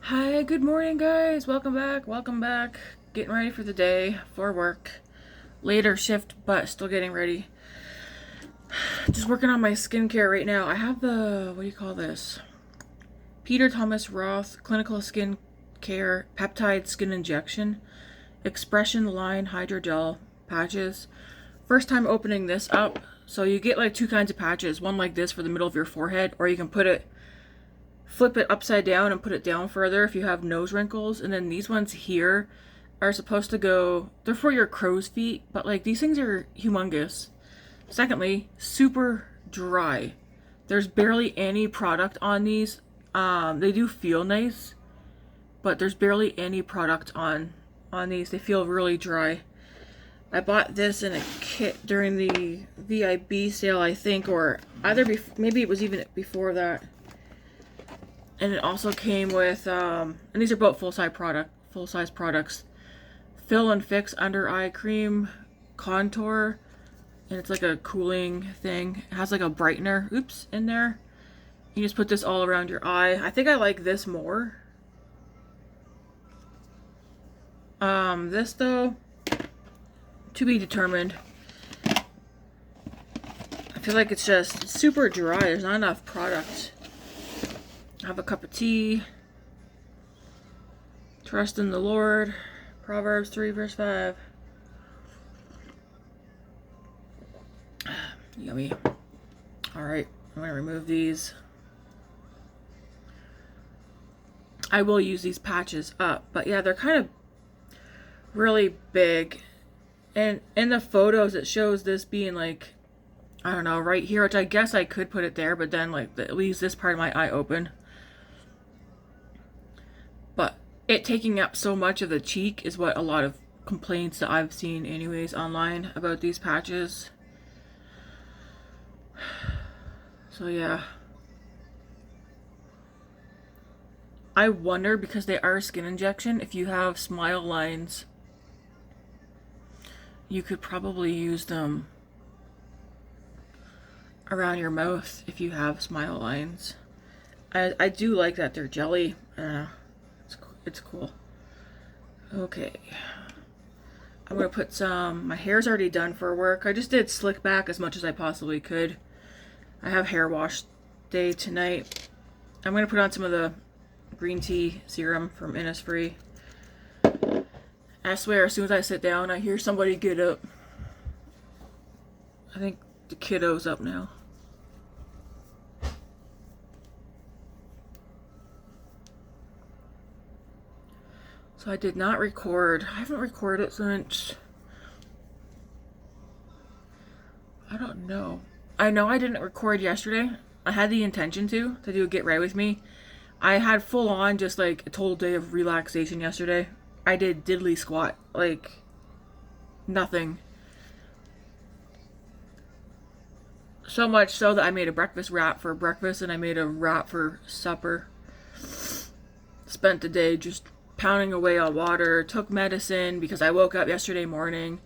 Hi, good morning, guys. Welcome back. Welcome back. Getting ready for the day for work. Later shift, but still getting ready. Just working on my skincare right now. I have the, what do you call this? Peter Thomas Roth Clinical Skin Care Peptide Skin Injection Expression Line Hydrogel Patches. First time opening this up. So you get like two kinds of patches. One like this for the middle of your forehead, or you can flip it upside down and put it down further if you have nose wrinkles. And then these ones here are supposed to go, they're for your crow's feet, but like these things are humongous. Secondly, super dry. There's barely any product on these. They do feel nice, but there's barely any product on these. They feel really dry. I bought this in a kit during the VIB sale, I think, or maybe it was even before that. And it also came with, and these are both full-size products. Fill and Fix Under Eye Cream Contour, and it's like a cooling thing. It has like a brightener, in there. You just put this all around your eye. I think I like this more. This though, to be determined. I feel like it's just super dry. There's not enough product. Have a cup of tea. Trust in the Lord. Proverbs 3 verse 5. Yummy. Alright, I'm going to remove these. I will use these patches up, but yeah, they're kind of really big. And in the photos, it shows this being like, I don't know, right here, which I guess I could put it there, but then like it leaves this part of my eye open. But it taking up so much of the cheek is what a lot of complaints that I've seen anyways online about these patches. So yeah. I wonder, because they are a skin injection, if you have smile lines, you could probably use them around your mouth if you have smile lines. I do like that they're jelly. It's cool. Okay. I'm going to put some, my hair's already done for work. I just did slick back as much as I possibly could. I have hair wash day tonight. I'm going to put on some of the green tea serum from Innisfree. I swear, as soon as I sit down, I hear somebody get up. I think the kiddo's up now. So I did not record. I haven't recorded since, I don't know. I know I didn't record yesterday. I had the intention to do a Get Right With Me. I had full on just like a total day of relaxation yesterday. I did diddly squat, like nothing. So much so that I made a breakfast wrap for breakfast and I made a wrap for supper. Spent the day just pounding away on water, took medicine because I woke up yesterday morning.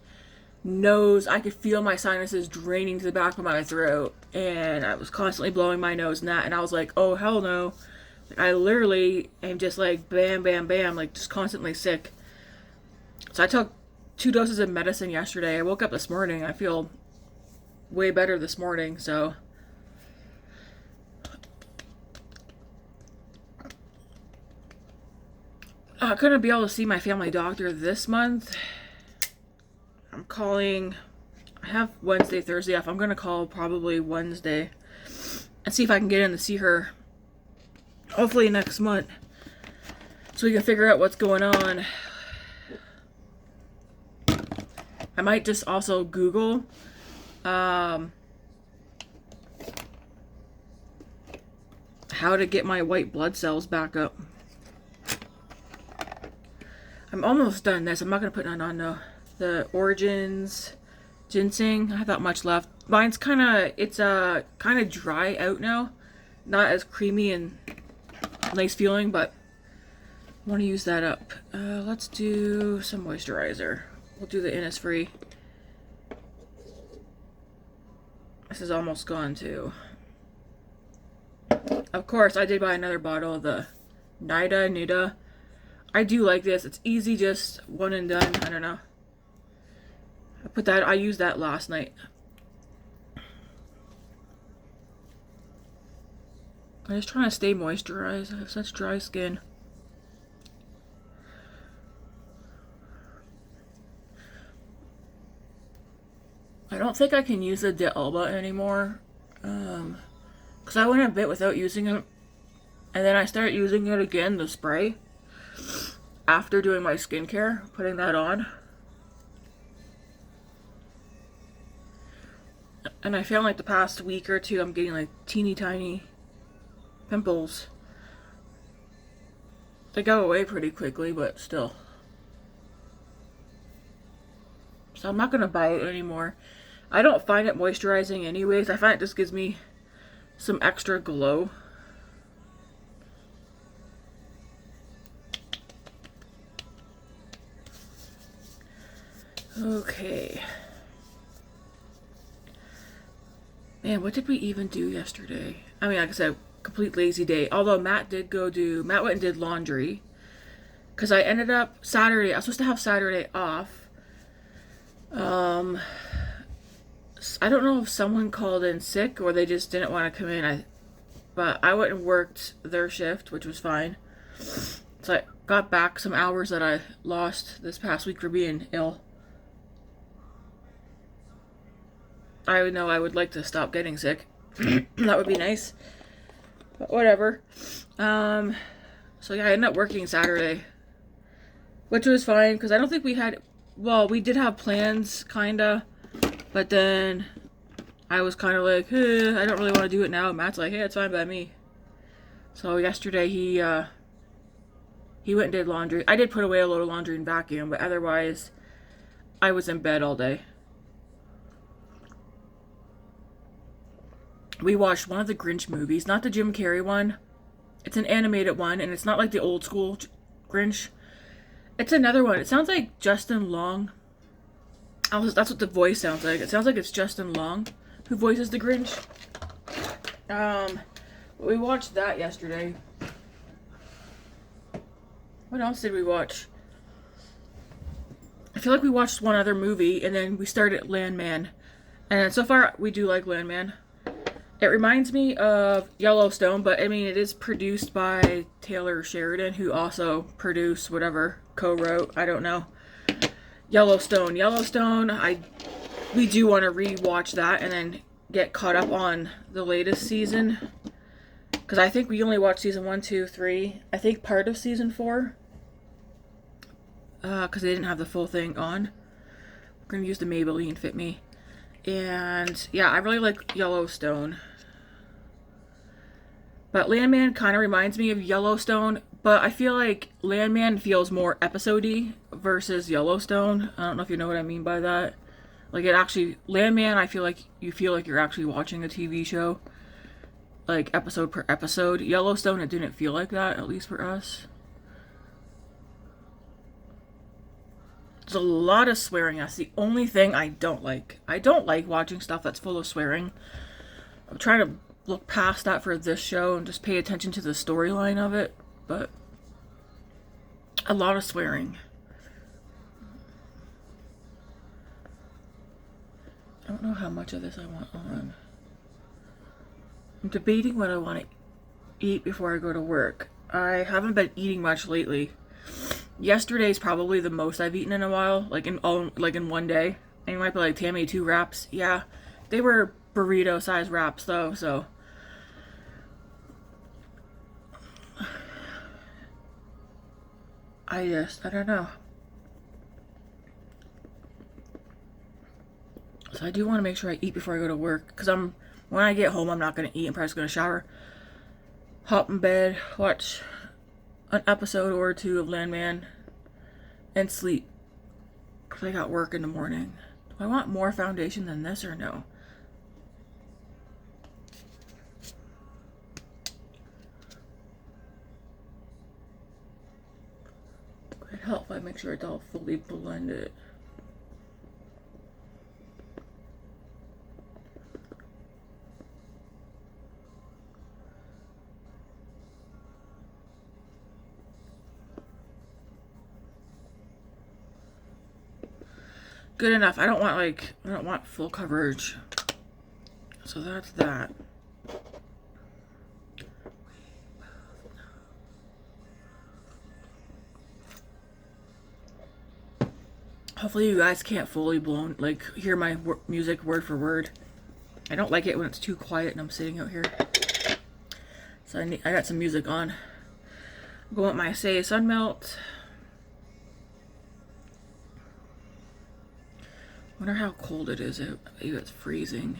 I could feel my sinuses draining to the back of my throat, and I was constantly blowing my nose and that, and I was like, oh hell no. I literally am just like bam, bam, bam, like just constantly sick. So I took 2 doses of medicine yesterday. I woke up this morning. I feel way better this morning, so. I'm gonna be able to see my family doctor this month. I'm calling, I have Wednesday, Thursday off. I'm gonna call probably Wednesday and see if I can get in to see her hopefully next month so we can figure out what's going on. I might just also Google how to get my white blood cells back up. I'm almost done this. I'm not going to put none on though. The Origins ginseng. I have that much left. Mine's kind of dry out now. Not as creamy and nice feeling, but I want to use that up. Let's do some moisturizer. We'll do the Innisfree. This is almost gone too. Of course, I did buy another bottle of the Nida. I do like this. It's easy, just one and done. I don't know. I used that last night. I'm just trying to stay moisturized. I have such dry skin. I don't think I can use the De Alba anymore. Because I went a bit without using it. And then I started using it again, the spray. After doing my skincare, putting that on. And I feel like the past week or two I'm getting like teeny tiny pimples. They go away pretty quickly, but still. So I'm not going to buy it anymore. I don't find it moisturizing anyways. I find it just gives me some extra glow. Okay. Man, what did we even do yesterday? I mean, like I said, complete lazy day. Although Matt went and did laundry. Because I ended up Saturday, I was supposed to have Saturday off. I don't know if someone called in sick or they just didn't want to come in. But I went and worked their shift, which was fine. So I got back some hours that I lost this past week for being ill. I know I would like to stop getting sick. That would be nice. But whatever. So yeah, I ended up working Saturday. Which was fine, because I don't think we had... Well, we did have plans, kinda. But then I was kind of like, hey, I don't really want to do it now. Matt's like, hey, it's fine by me. So yesterday he went and did laundry. I did put away a load of laundry and vacuum, but otherwise I was in bed all day. We watched one of the Grinch movies, not the Jim Carrey one. It's an animated one, and it's not like the old school Grinch. It's another one. It sounds like Justin Long. That's what the voice sounds like. It sounds like it's Justin Long who voices the Grinch. We watched that yesterday. What else did we watch? I feel like we watched one other movie, and then we started Landman. And so far, we do like Landman. It reminds me of Yellowstone, but I mean, it is produced by Taylor Sheridan, who also produced whatever, co-wrote, I don't know. Yellowstone, we do want to re-watch that and then get caught up on the latest season. Because I think we only watched season 1, 2, 3. I think part of season 4. Because they didn't have the full thing on. We're going to use the Maybelline Fit Me. And yeah, I really like Yellowstone. But Landman kind of reminds me of Yellowstone, but I feel like Landman feels more episode-y versus Yellowstone. I don't know if you know what I mean by that. Like, it actually, Landman, I feel like you're actually watching a TV show. Like, episode per episode. Yellowstone, it didn't feel like that, at least for us. There's a lot of swearing. That's the only thing I don't like. I don't like watching stuff that's full of swearing. I'm trying to look past that for this show and just pay attention to the storyline of it, but a lot of swearing. I don't know how much of this I want on. I'm debating what I want to eat before I go to work. I haven't been eating much lately. Yesterday's probably the most I've eaten in a while, like in one day. And you might be like, Tammy, 2 wraps. Yeah, they were burrito size wraps though, so I don't know. So I do want to make sure I eat before I go to work, because when I get home, I'm not going to eat. I'm probably just going to shower, hop in bed, watch an episode or 2 of Landman, and sleep, because I got work in the morning. Do I want more foundation than this or no? It'd help if I make sure it's all fully blended. good enough. I don't want full coverage. So that's that. Hopefully you guys can't fully hear my music word for word. I don't like it when it's too quiet and I'm sitting out here. So I got some music on. Go with my Saie Sunmelt. Wonder how cold it is out. Maybe it's freezing.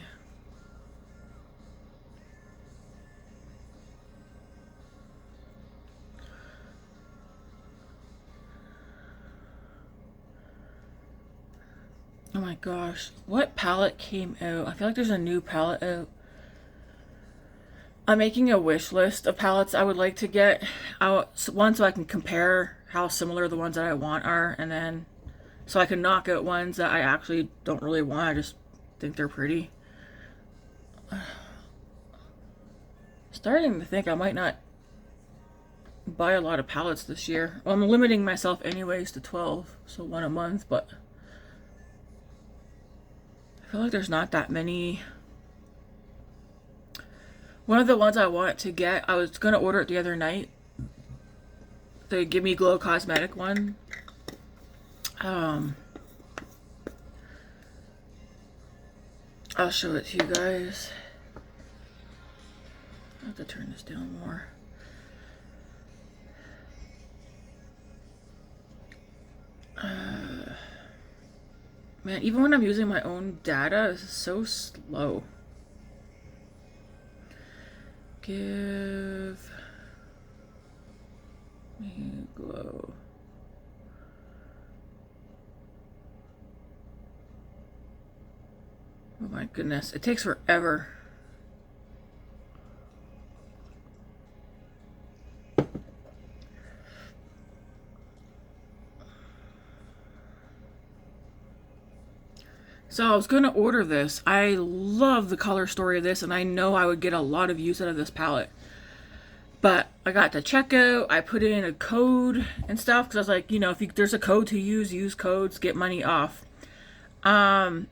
Oh my gosh, what palette came out? I feel like there's a new palette out. I'm making a wish list of palettes I would like to get. One, so I can compare how similar the ones that I want are, and then so I can knock out ones that I actually don't really want. I just think they're pretty. Starting to think I might not buy a lot of palettes this year. Well, I'm limiting myself anyways to 12, so one a month, but I feel like there's not that many. One of the ones I want to get, I was going to order it the other night. The Give Me Glow Cosmetic one. I'll show it to you guys. I have to turn this down more. Man, even when I'm using my own data, it's so slow. Give me glow. Oh my goodness, it takes forever. So I was going to order this. I love the color story of this, and I know I would get a lot of use out of this palette. But I got to checkout, I put in a code and stuff, because I was like, you know, if there's a code to use codes, get money off. For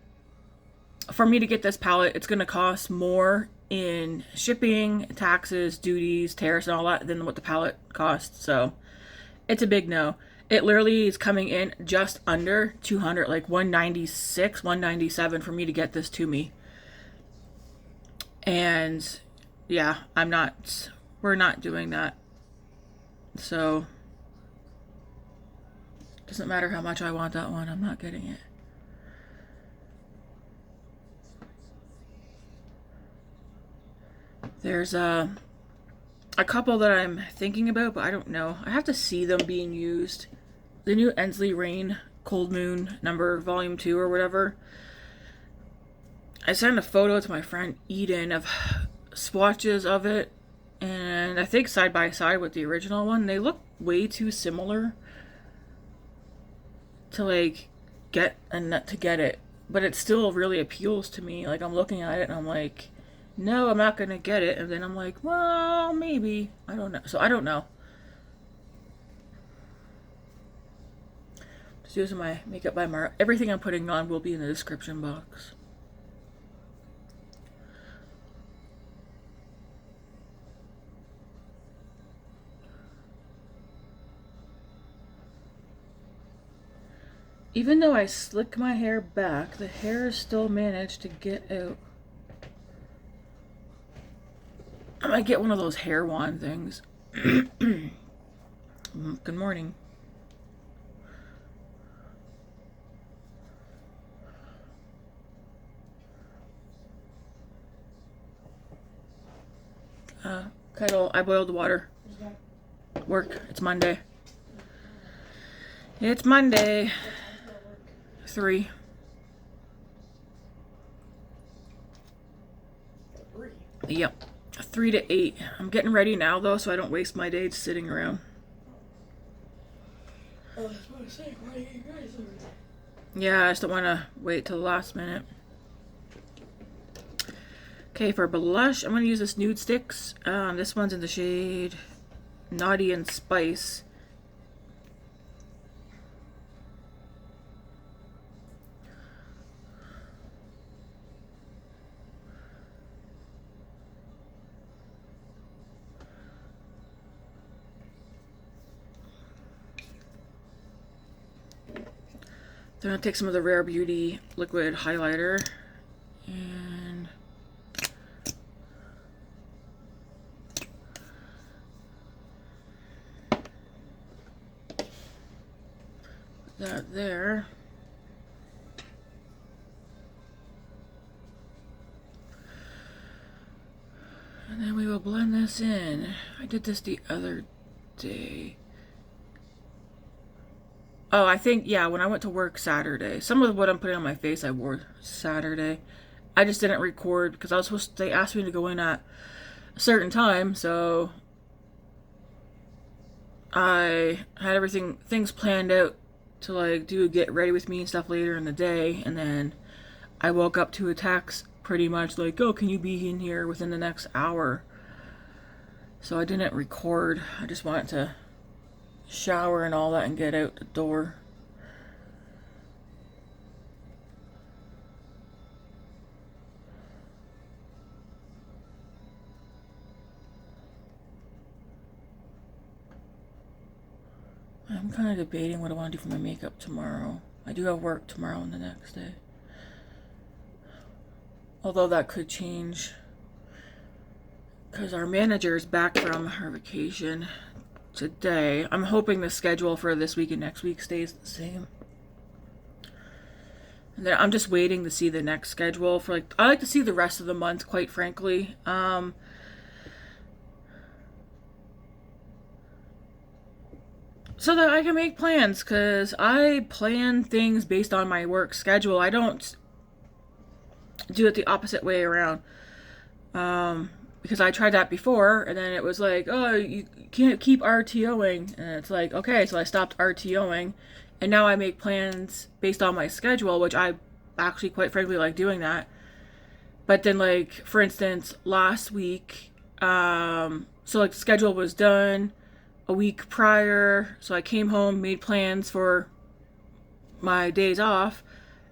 me to get this palette, it's going to cost more in shipping, taxes, duties, tariffs, and all that than what the palette costs. So it's a big no. It literally is coming in just under 200, like 196, 197 for me to get this to me. And yeah, we're not doing that. So it doesn't matter how much I want that one, I'm not getting it. There's a couple that I'm thinking about, but I don't know. I have to see them being used. The new Ensley Rain Cold Moon number volume 2 or whatever. I sent a photo to my friend Eden of swatches of it, and I think side by side with the original one, they look way too similar to like get it, but it still really appeals to me. Like I'm looking at it and I'm like, no, I'm not gonna get it, and then I'm like, well, maybe. I don't know. So I don't know. Just using my Makeup by Mara. Everything I'm putting on will be in the description box. Even though I slick my hair back, the hair still managed to get out. I might get one of those hair wand things. Good morning. Kettle, I boiled the water. Work. It's Monday. It's Monday. 3. Yep. 3 to 8. I'm getting ready now though, so I don't waste my day sitting around. Oh, that's what I was saying. Why are you guys over there? Yeah, I just don't want to wait till the last minute. Okay, for blush, I'm going to use this Nudestix. This one's in the shade Naughty and Spice. Then I'll take some of the Rare Beauty liquid highlighter and put that there. And then we will blend this in. I did this the other day. Oh, I think, yeah, when I went to work Saturday. Some of what I'm putting on my face I wore Saturday. I just didn't record because I was supposed to, they asked me to go in at a certain time, so I had things planned out to like get ready with me and stuff later in the day, and then I woke up to a text pretty much like, oh, can you be in here within the next hour? So I didn't record. I just wanted to shower and all that and get out the door. I'm kind of debating what I want to do for my makeup tomorrow. I do have work tomorrow and the next day. Although that could change because our manager is back from her vacation today. I'm hoping the schedule for this week and next week stays the same. And then I'm just waiting to see the next schedule for I like to see the rest of the month, quite frankly. So that I can make plans, because I plan things based on my work schedule. I don't do it the opposite way around. Because I tried that before, and then it was like, oh, you can't keep RTOing. And it's like, okay, so I stopped RTOing, and now I make plans based on my schedule, which I actually, quite frankly, like doing that. But then, like, for instance, last week, so like the schedule was done a week prior, so I came home, made plans for my days off,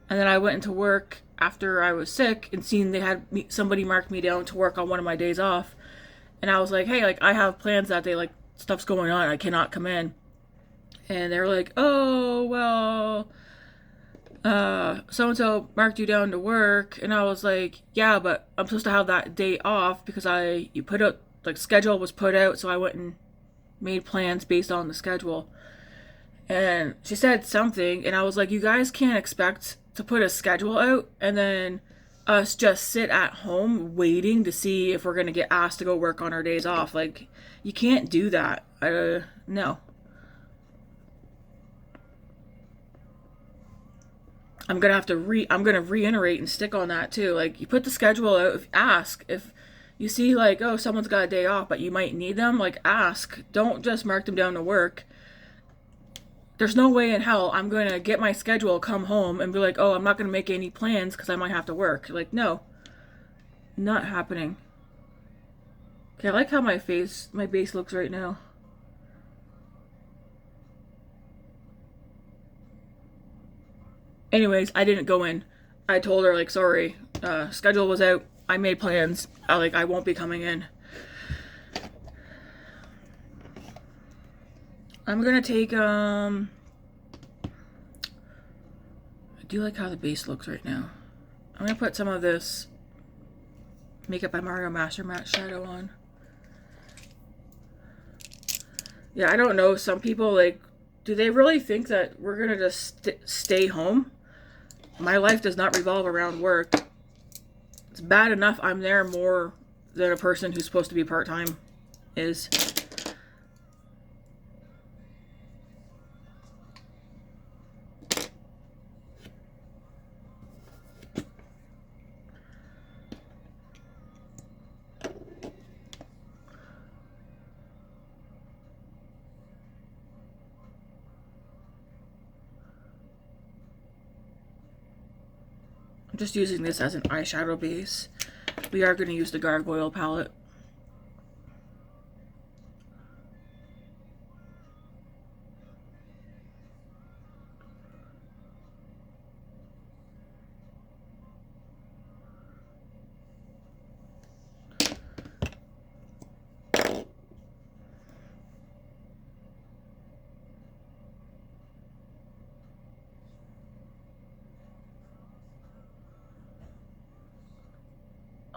and then I went into work after I was sick and seen they had somebody mark me down to work on one of my days off, and I was like, hey, like I have plans that day, like stuff's going on, I cannot come in. And they were like, oh well, so and so marked you down to work. And I was like, yeah, but I'm supposed to have that day off because you put out, like, schedule was put out, so I went and made plans based on the schedule. And she said something, and I was like, you guys can't expect to put a schedule out and then us just sit at home waiting to see if we're going to get asked to go work on our days off. Like, you can't do that. No. I'm going to reiterate and stick on that too. Like, you put the schedule out, ask if you see like, oh, someone's got a day off, but you might need them, like ask. Don't just mark them down to work. There's no way in hell I'm going to get my schedule, come home, and be like, oh, I'm not going to make any plans because I might have to work. Like, no. Not happening. Okay, I like how my base looks right now. Anyways, I didn't go in. I told her, like, sorry, schedule was out. I made plans. I won't be coming in. I'm gonna take, I do like how the base looks right now. I'm gonna put some of this Makeup by Mario Master Matte Shadow on. Yeah, I don't know. Some people, like, do they really think that we're gonna just stay home? My life does not revolve around work. It's bad enough I'm there more than a person who's supposed to be part-time is. I'm just using this as an eyeshadow base. We are going to use the Gargoyle palette.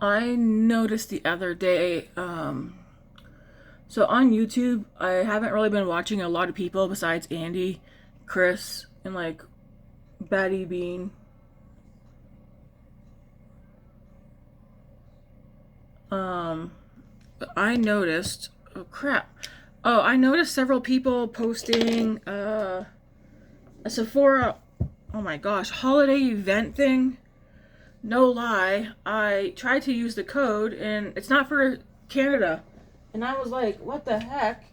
I noticed the other day, so on YouTube, I haven't really been watching a lot of people besides Andy, Chris, and like Batty Bean. But I noticed, oh crap. Oh, I noticed several people posting a Sephora, oh my gosh, holiday event thing. No lie, I tried to use the code and it's not for Canada. And I was like, what the heck?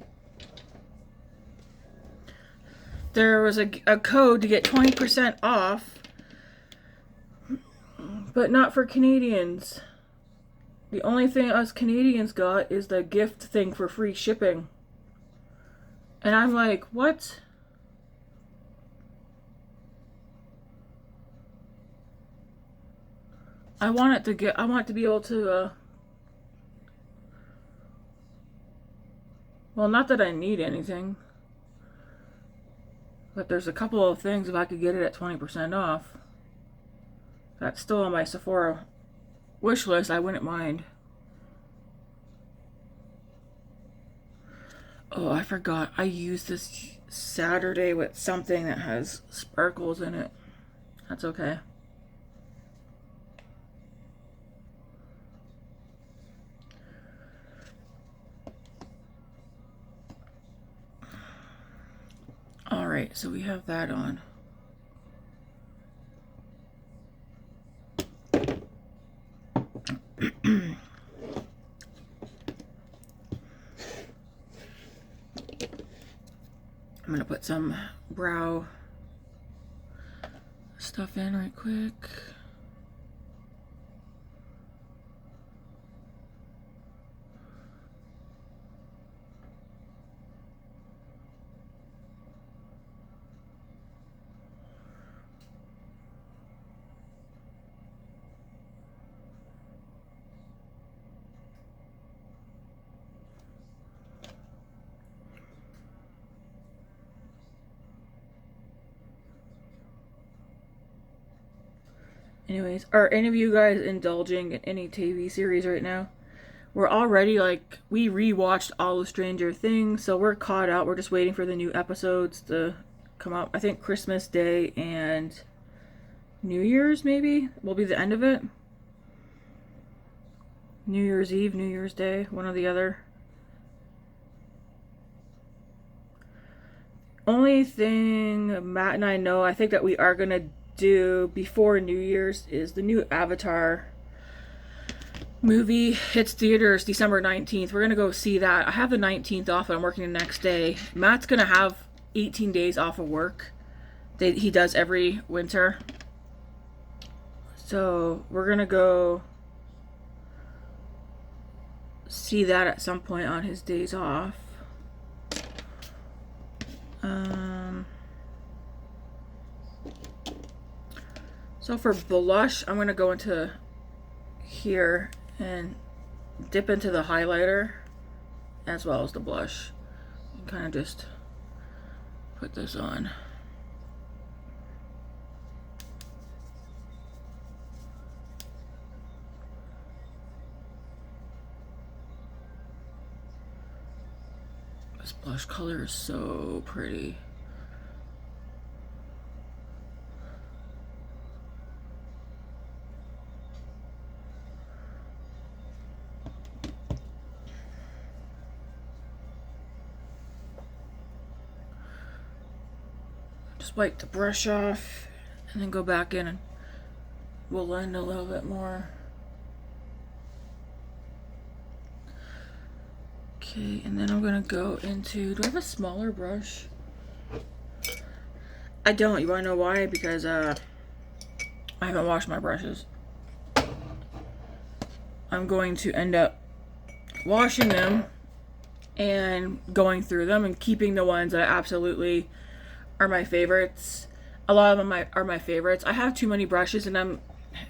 There was a code to get 20% off, but not for Canadians. The only thing us Canadians got is the gift thing for free shipping. And I'm like, what? I want to be able to, well, not that I need anything, but there's a couple of things if I could get it at 20% off. That's still on my Sephora wish list, I wouldn't mind. Oh, I forgot. I used this Saturday with something that has sparkles in it. That's okay. Alright, so we have that on. I'm gonna put some brow stuff in right quick. Anyways, are any of you guys indulging in any TV series right now? We're already like, we rewatched all of Stranger Things, so we're caught out. We're just waiting for the new episodes to come out. I think Christmas Day and New Year's maybe will be the end of it. New Year's Eve, New Year's Day, one or the other. Only thing Matt and I know, I think that we are gonna do before New Year's is the new Avatar movie hits theaters December 19th. We're gonna go see that. I have the 19th off and I'm working the next day. Matt's gonna have 18 days off of work. He does every winter. So we're gonna go see that at some point on his days off. So for blush, I'm gonna go into here and dip into the highlighter as well as the blush and kind of just put this on. This blush color is so pretty. Wipe the brush off and then go back in and we'll blend a little bit more. Okay, and then I'm gonna go into, do I have a smaller brush? I don't. You wanna know why? Because I haven't washed my brushes. I'm going to end up washing them and going through them and keeping the ones that I absolutely are my favorites. A lot of them are my favorites. I have too many brushes and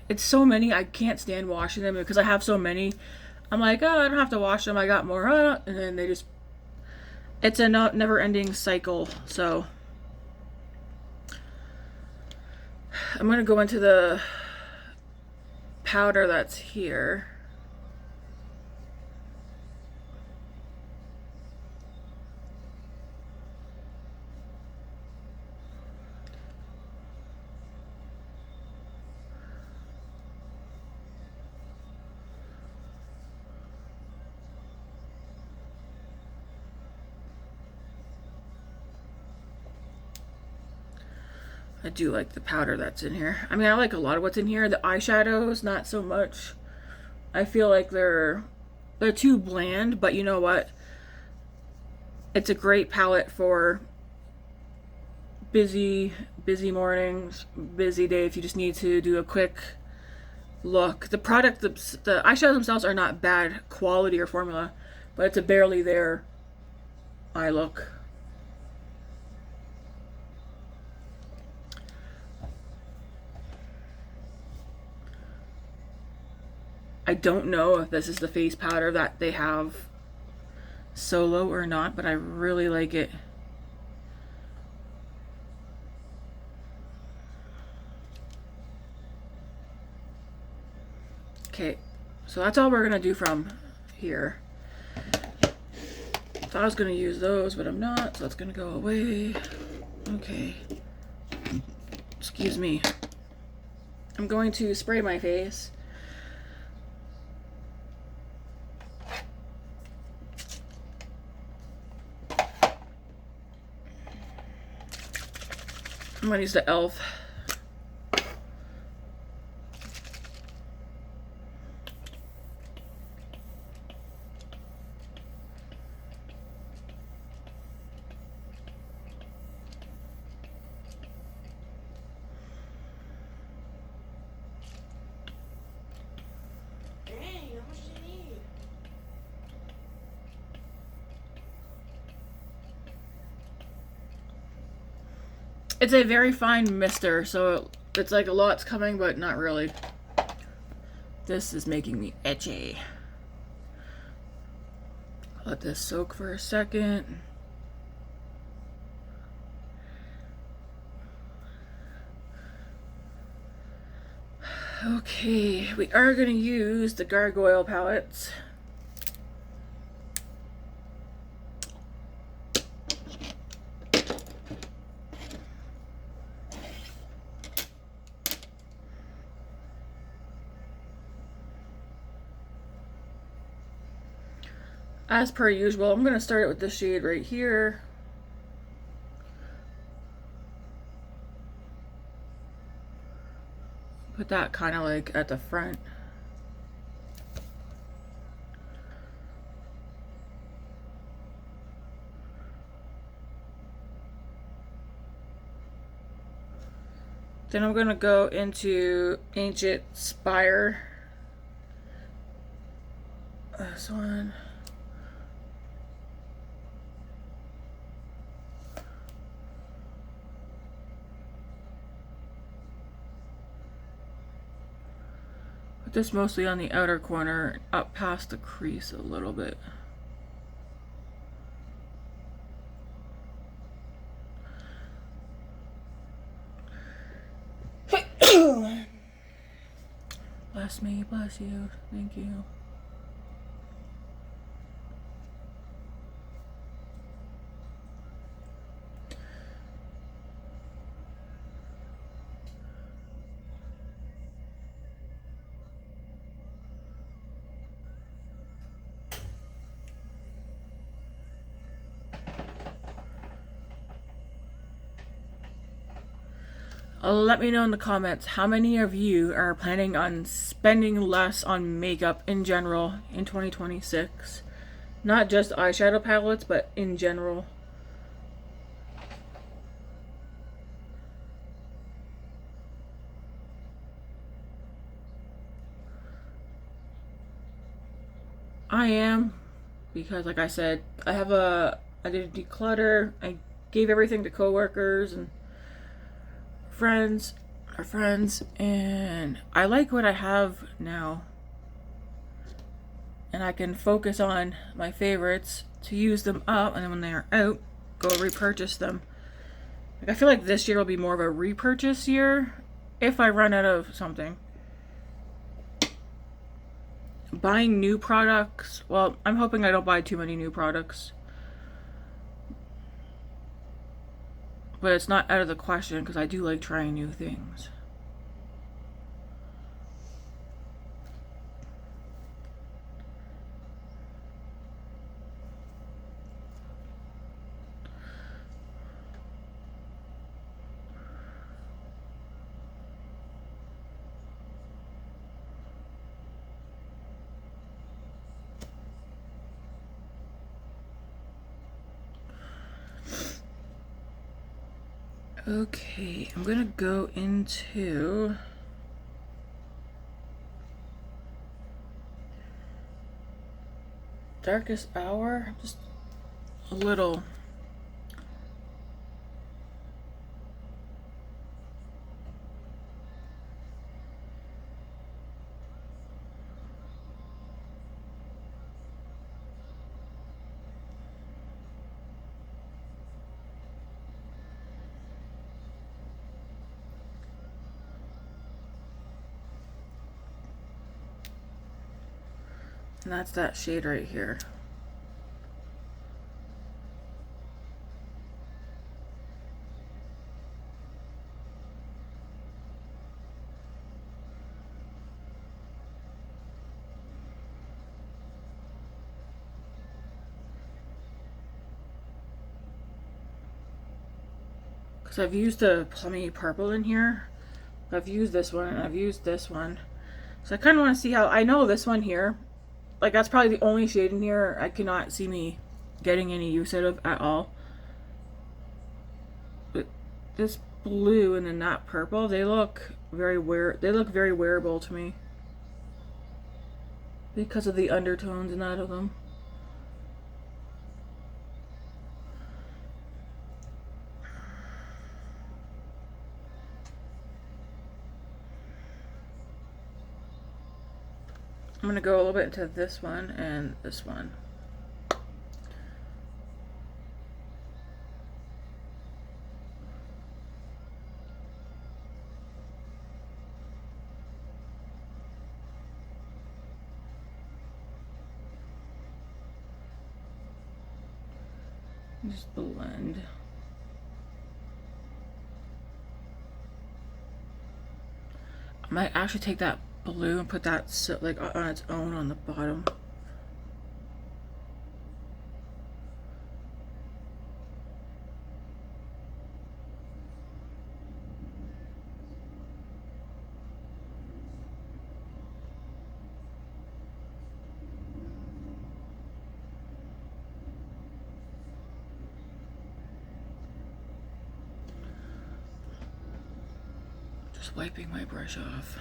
it's so many I can't stand washing them because I have so many. I'm like, oh, I don't have to wash them. I got more. And then they just, it's a never ending cycle. So I'm going to go into the powder that's here. I do like the powder that's in here. I mean, I like a lot of what's in here. The eyeshadows, not so much. I feel like they're too bland, but you know what? It's a great palette for busy mornings, busy day if you just need to do a quick look. The product, the eyeshadows themselves are not bad quality or formula, but it's a barely there eye look. I don't know if this is the face powder that they have solo or not, but I really like it. Okay, so that's all we're gonna do from here. Thought I was gonna use those, but I'm not, so that's gonna go away. Okay. Excuse me. I'm going to spray my face. I'm gonna use the e.l.f. It's a very fine mister, so it's like a lot's coming, but not really. This is making me itchy. Let this soak for a second. Okay, we are going to use the Gargoyle palettes. As per usual, I'm going to start it with this shade right here. Put that kind of like at the front. Then I'm going to go into Ancient Spire. This one. Put this mostly on the outer corner, up past the crease a little bit. Bless me, bless you, thank you. Let me know in the comments how many of you are planning on spending less on makeup in general in 2026. Not just eyeshadow palettes, but in general. I am, because like I said, I did a declutter. I gave everything to coworkers and friends, and I like what I have now, and I can focus on my favorites to use them up, and then when they are out, go repurchase them. Like, I feel like this year will be more of a repurchase year if I run out of something. Buying new products, well, I'm hoping I don't buy too many new products. But it's not out of the question because I do like trying new things. Okay, I'm gonna go into Darkest Hour, just a little. And that's that shade right here. Because I've used the plummy purple in here. I've used this one and I've used this one. So I kind of want to see how, I know this one here, like that's probably the only shade in here I cannot see me getting any use out of at all. But this blue and then that purple, they look very wearable to me. Because of the undertones and that of them. I'm gonna go a little bit into this one and this one. Just blend. I might actually take that blue and put that so, like on its own on the bottom. Just wiping my brush off.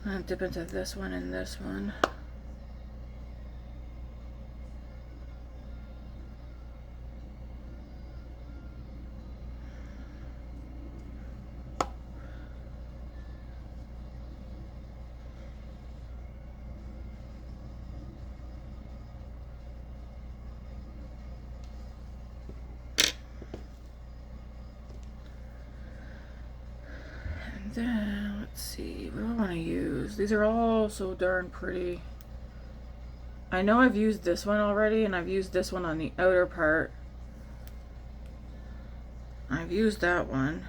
I'll dip into this one and this one. And then, let's see, what do I want to use? These are all so darn pretty. I know I've used this one already, and I've used this one on the outer part. I've used that one.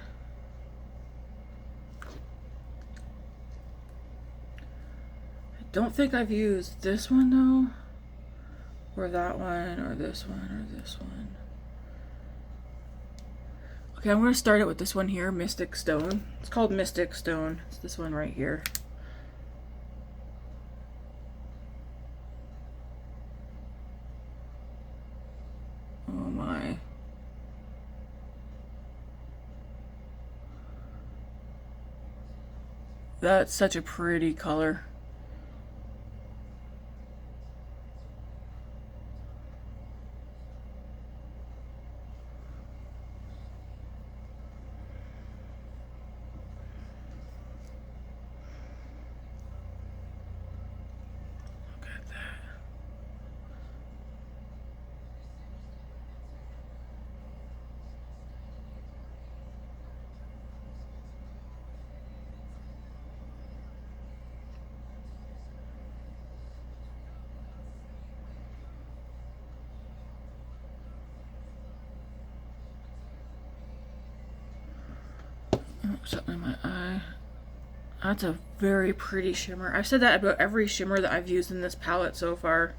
I don't think I've used this one though, or that one, or this one, or this one. Okay, I'm going to start it with this one here, Mystic Stone. It's called Mystic Stone. It's this one right here. Oh my. That's such a pretty color. Something in my eye. That's a very pretty shimmer. I've said that about every shimmer that I've used in this palette so far.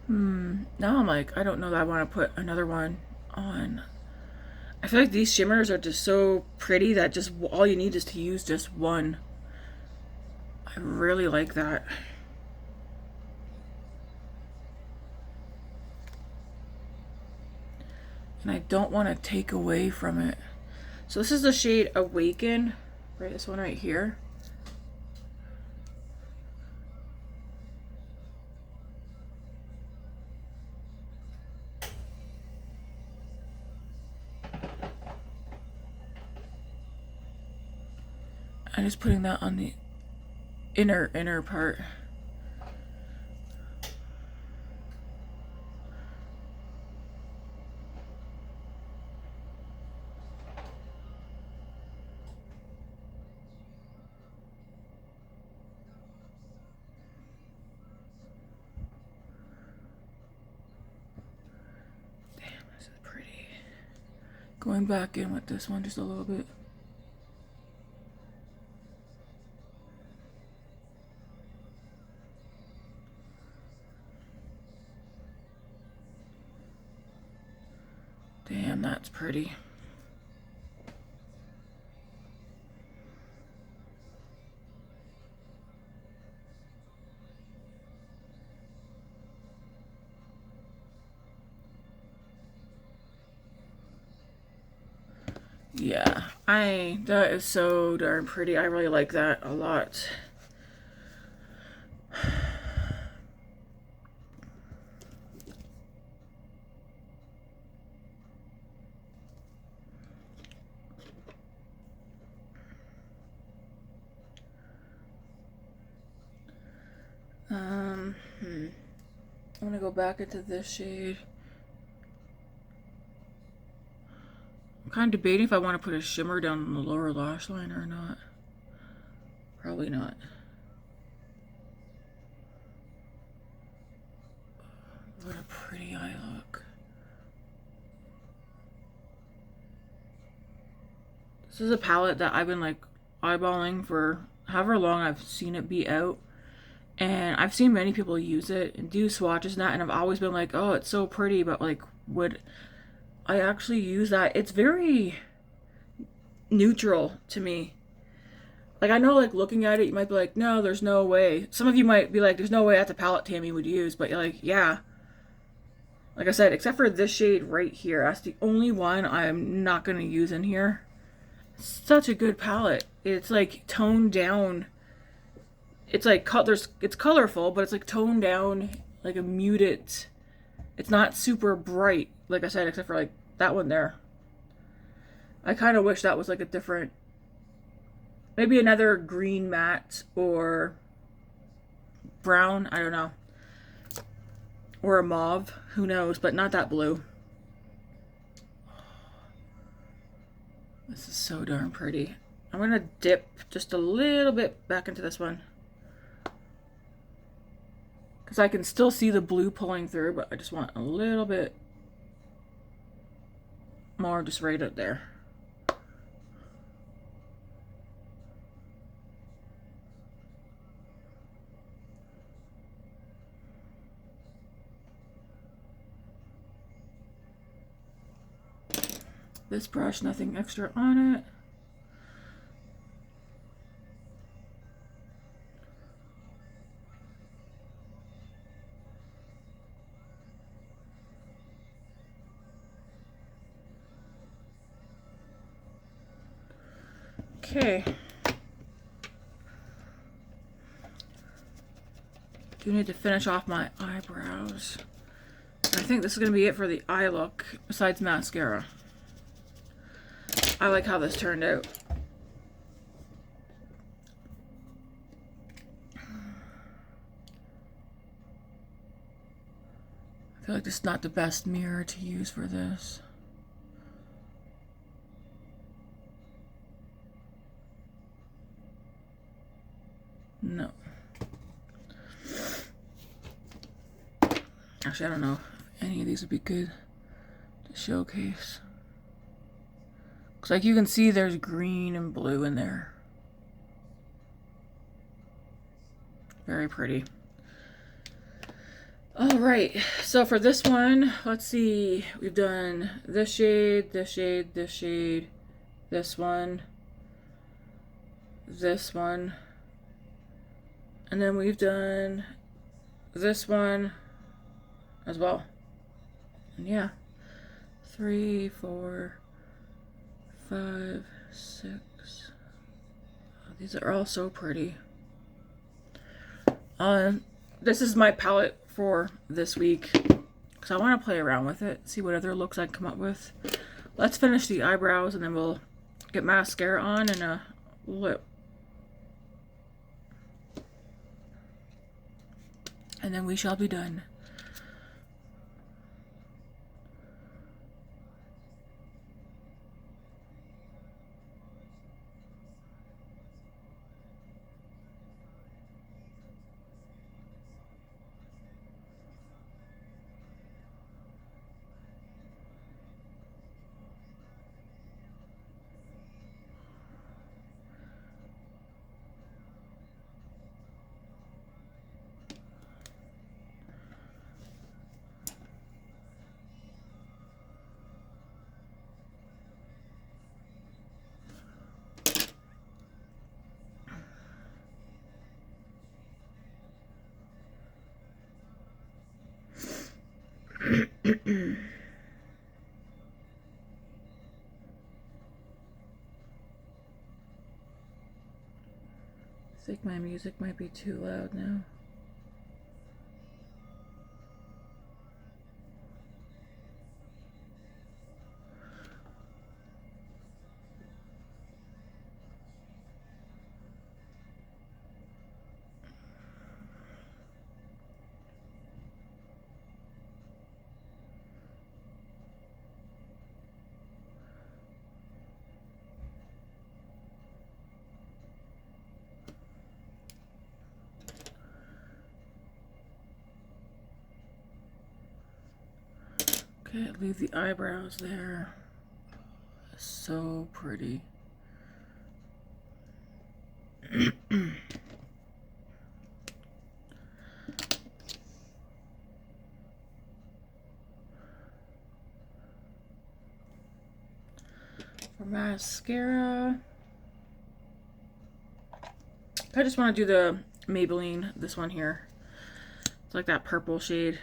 Now I'm like, I don't know that I want to put another one on. I feel like these shimmers are just so pretty that just all you need is to use just one. I I really like that. And I don't want to take away from it. So this is the shade Awaken, right? This one right here. I'm just putting that on the inner part. Damn, this is pretty. Going back in with this one just a little bit. Damn, that's pretty. Yeah, that is so darn pretty. I really like that a lot. I'm gonna go back into this shade. I'm kind of debating if I want to put a shimmer down the lower lash line or not. Probably not. What a pretty eye look. This is a palette that I've been like eyeballing for however long I've seen it be out. And I've seen many people use it and do swatches and that, and I've always been like, oh, it's so pretty, but like, would I actually use that? It's very neutral to me. Like, I know, like, looking at it, you might be like, no, there's no way. Some of you might be like, there's no way that's a palette Tammy would use, but you're like, yeah. Like I said, except for this shade right here, that's the only one I'm not going to use in here. Such a good palette. It's like toned down. It's like it's colorful, but it's like toned down, like a muted. It's not super bright, like I said, except for like that one there. I kind of wish that was like a different, maybe another green matte or brown, I don't know. Or a mauve, who knows, but not that blue. This is so darn pretty. I'm gonna dip just a little bit back into this one, because I can still see the blue pulling through, but I just want a little bit more just right out there. This brush, nothing extra on it. Okay. Do need to finish off my eyebrows. I think this is going to be it for the eye look, besides mascara. I like how this turned out. I feel like this is not the best mirror to use for this. No. Actually, I don't know if any of these would be good to showcase. Looks like you can see there's green and blue in there. Very pretty. All right, so for this one, let's see. We've done this shade, this shade, this shade, this one, And then we've done this one as well. And yeah, 3, 4, 5, 6. Oh, these are all so pretty. This is my palette for this week because I want to play around with it, see what other looks I can come up with. Let's finish the eyebrows and then we'll get mascara on and a lip. And then we shall be done. I think my music might be too loud now. Okay, leave the eyebrows there. So pretty. For mascara, I just want to do the Maybelline, this one here. It's like that purple shade.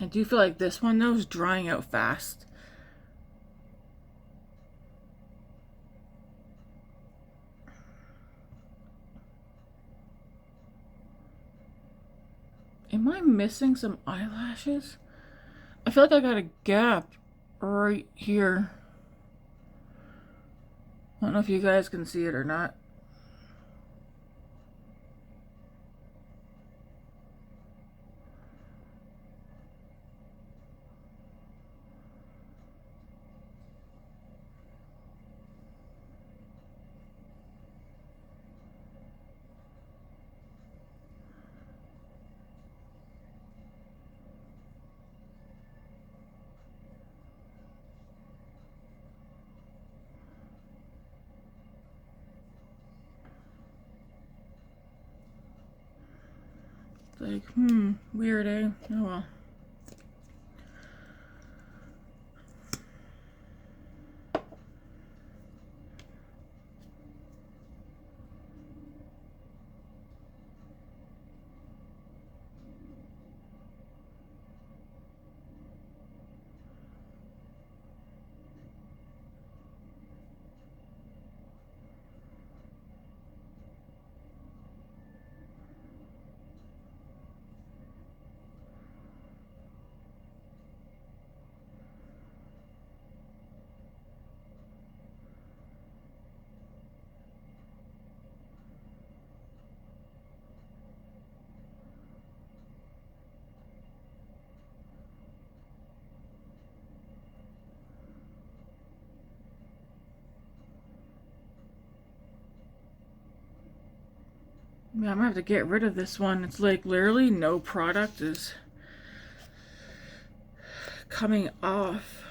I do feel like this one though is drying out fast. Am I missing some eyelashes? I feel like I got a gap right here. I don't know if you guys can see it or not. Like, weird, eh? Oh well. Yeah, I'm gonna have to get rid of this one. It's like literally no product is coming off.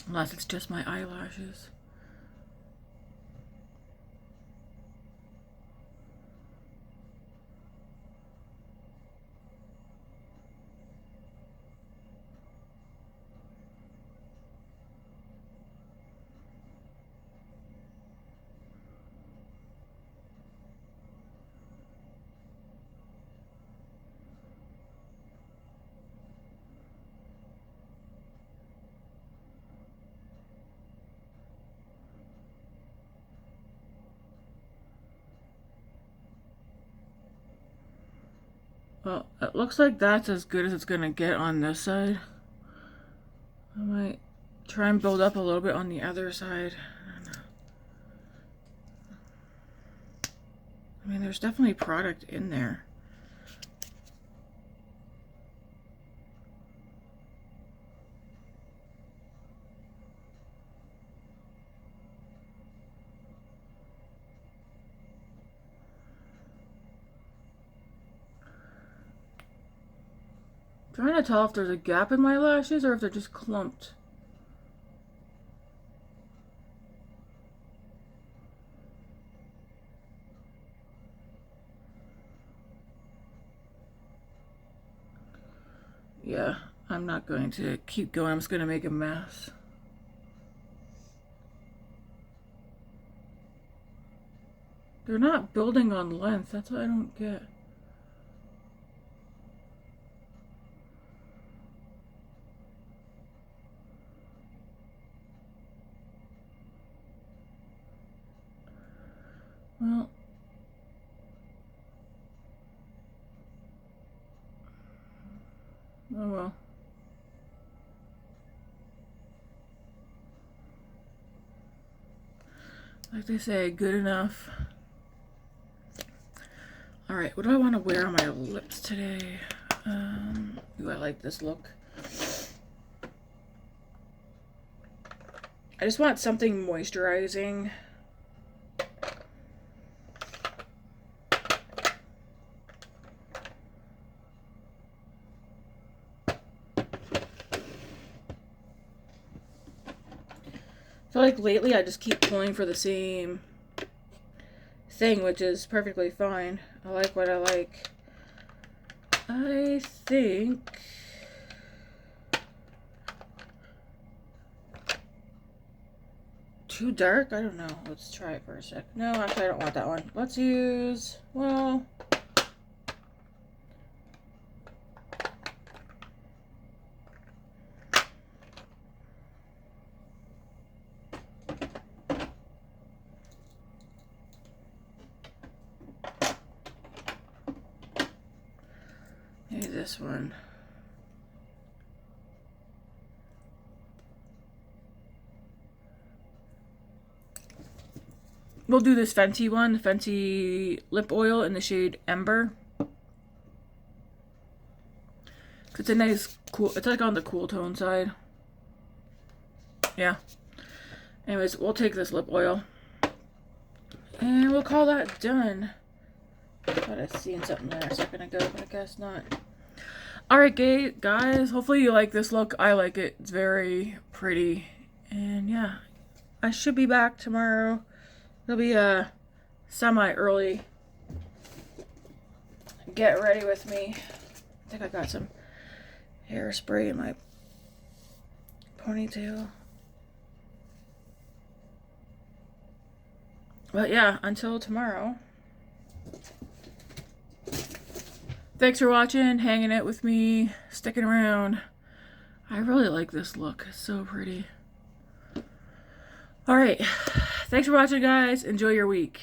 Unless it's just my eyelashes. Well, it looks like that's as good as it's gonna get on this side. I might try and build up a little bit on the other side. I mean, there's definitely product in there. Trying to tell if there's a gap in my lashes or if they're just clumped. Yeah, I'm not going to keep going. I'm just going to make a mess. They're not building on length. That's what I don't get. Well, oh well. Like they say, good enough. Alright, what do I want to wear on my lips today? Ooh, I like this look. I just want something moisturizing. I feel like lately I just keep pulling for the same thing, which is perfectly fine. I like what I like. I think too dark? I don't know. Let's try it for a sec. No, actually I don't want that one. Let's use, well, maybe this one. We'll do this Fenty one, the Fenty lip oil in the shade Ember. It's a nice, cool, it's like on the cool tone side. Yeah. Anyways, we'll take this lip oil. And we'll call that done. I thought I seen something there a second ago, but I guess not. Alright, guys, hopefully you like this look. I like it. It's very pretty. And yeah, I should be back tomorrow. It'll be a semi-early get ready with me. I think I got some hairspray in my ponytail. But yeah, until tomorrow. Thanks for watching, hanging out with me, sticking around. I really like this look. It's so pretty. Alright. Thanks for watching, guys. Enjoy your week.